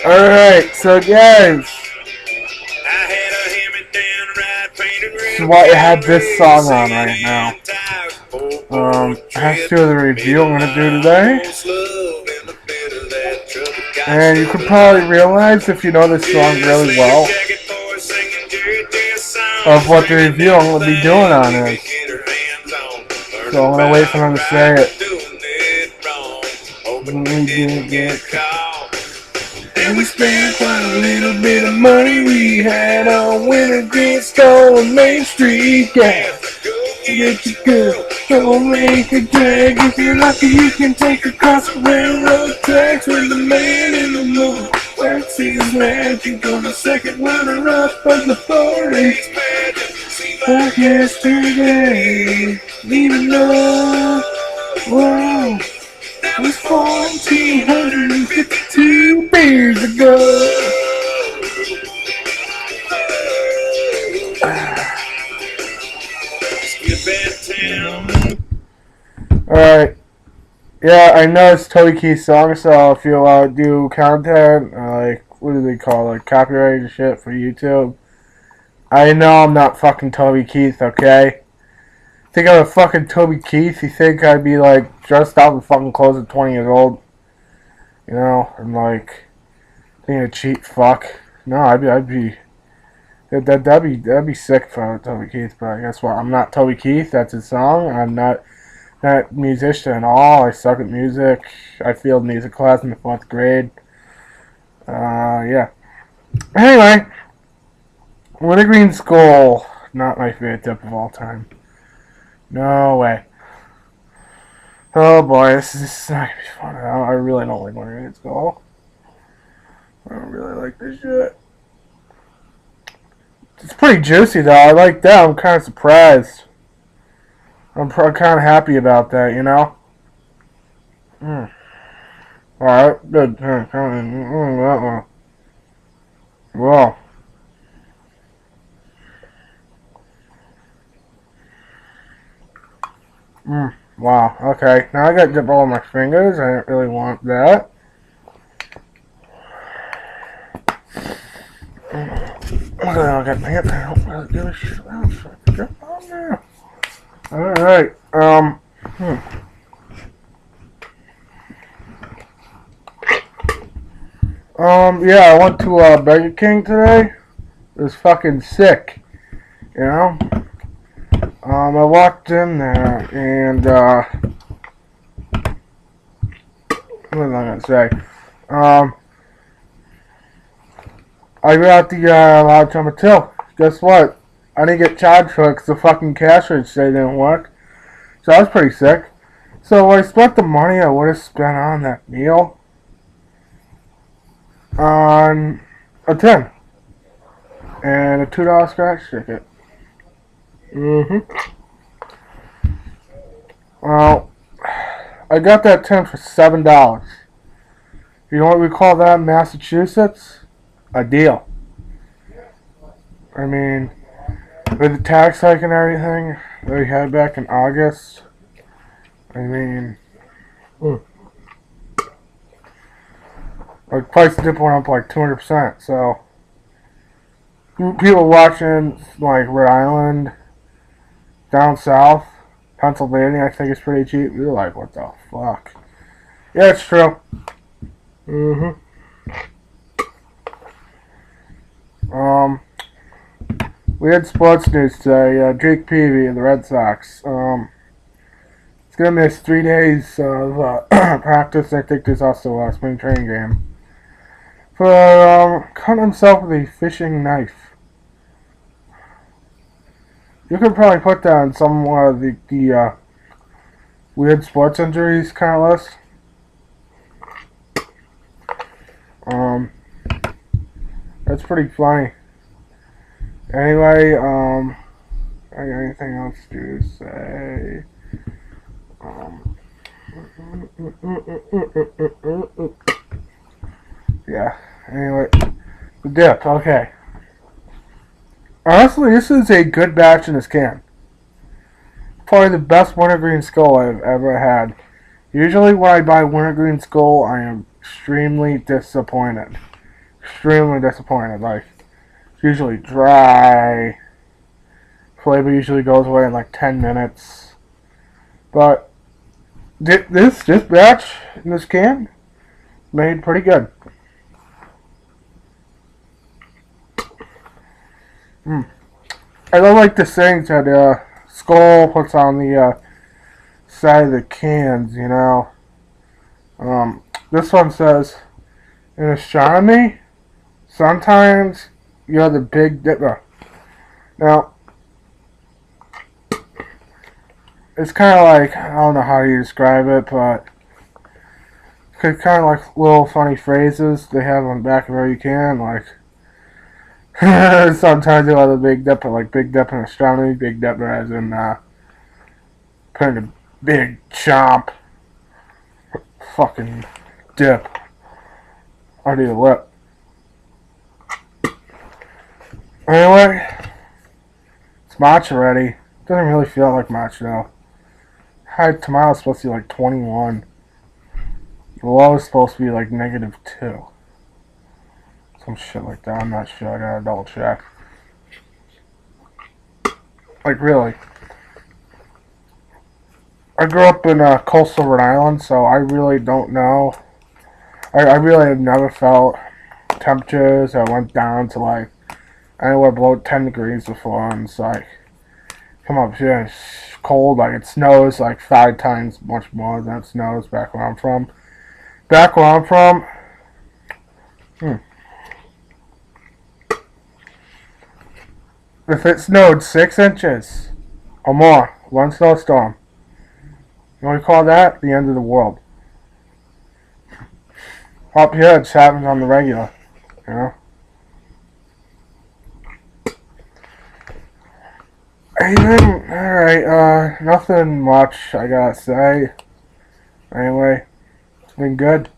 Alright, so guys, this is why I have this song on right now. Has to do with the review I'm gonna do today. And you could probably realize if you know this song really well of what the review I'm gonna be doing on is. So I'm gonna wait for them to say it. We didn't get caught. And we spent quite a little bit of money we had on Wintergreen, Skoal, and Main Street gas. Get your girl, don't make a drag. If you're lucky, you can take across the railroad tracks with the man in the moon. Works his magic on the second runner-up of the 4-H pageant. Like yesterday, even though, whoa, that was 1,452 beers ago. Alright. Yeah, I know it's Toby Keith's song, so if you do content, like, what do they call it, copyrighted shit for YouTube, I know I'm not fucking Toby Keith, okay? Think I'm a fucking Toby Keith? You think I'd be, like, dressed out in fucking clothes at 20 years old? You know, and, like, being a cheap fuck? No, that'd be sick if I was Toby Keith, but guess what? I'm not Toby Keith, that's his song, I'm not a musician at all. I suck at music. I failed music class in the 4th grade. Yeah. Anyway, Wintergreen Skoal, not my favorite tip of all time. No way. Oh boy, this is not gonna be fun. I really don't like Wintergreen Skoal. I don't really like this shit. It's pretty juicy though. I like that. I'm kind of surprised. I'm kind of happy about that, you know? Alright, good. Well. Wow, okay. Now I gotta dip all my fingers. I didn't really want that. I got my hand. I don't really give a shit. Alright, yeah, I went to Burger King today. It was fucking sick, you know? I walked in there, and, what was I gonna say? I got the, large number 2. Guess what? I didn't get charged for it because the fucking cash register didn't work. So I was pretty sick. So I spent the money I would have spent on that meal on a 10 and a $2 scratch ticket. Well, I got that 10 for $7. You know what we call that in Massachusetts? A deal. I mean, with the tax hike and everything that we had back in August, I mean, like price of dip went up like 200%. So people watching like Rhode Island, down south, Pennsylvania, I think it's pretty cheap. You're like, what the fuck? Yeah, it's true. We had sports news today. Jake Peavy of the Red Sox. He's gonna miss 3 days of practice. I think there's also a spring training game for cutting himself with a fishing knife. You could probably put that on some of the weird sports injuries kind of list. That's pretty funny. Anyway, I got anything else to say? Yeah, anyway, the dip, okay. Honestly, this is a good batch in this can. Probably the best Wintergreen Skoal I've ever had. Usually when I buy Wintergreen Skoal, I am extremely disappointed. extremely disappointed. Like, it's usually dry. Flavor usually goes away in like 10 minutes. But this batch in this can made pretty good. I don't like the sayings that Skoal puts on the side of the cans, you know. This one says, in astronomy, sometimes you're the Big Dipper. Now, it's kind of like, I don't know how you describe it, but it's kind of like little funny phrases they have on the back of every can, like, sometimes you're the Big Dipper, like Big Dipper in astronomy, Big Dipper as in, putting a big chomp, fucking dip under your lip. Anyway, it's matcha ready. Doesn't really feel like matcha though. High tomato's supposed to be like 21. The low is supposed to be like -2. Some shit like that. I'm not sure. I gotta double check. Like really. I grew up in coastal Rhode Island, so I really don't know. I really have never felt temperatures that went down to like anywhere below 10 degrees before, and it's like, come up here, it's cold, like it snows like 5 times much more than it snows back where I'm from. Back where I'm from, if it snowed 6 inches or more, one snowstorm, you know what we call that? The end of the world. Up here, it happens on the regular, you know? Alright, nothing much I gotta say. Anyway, it's been good.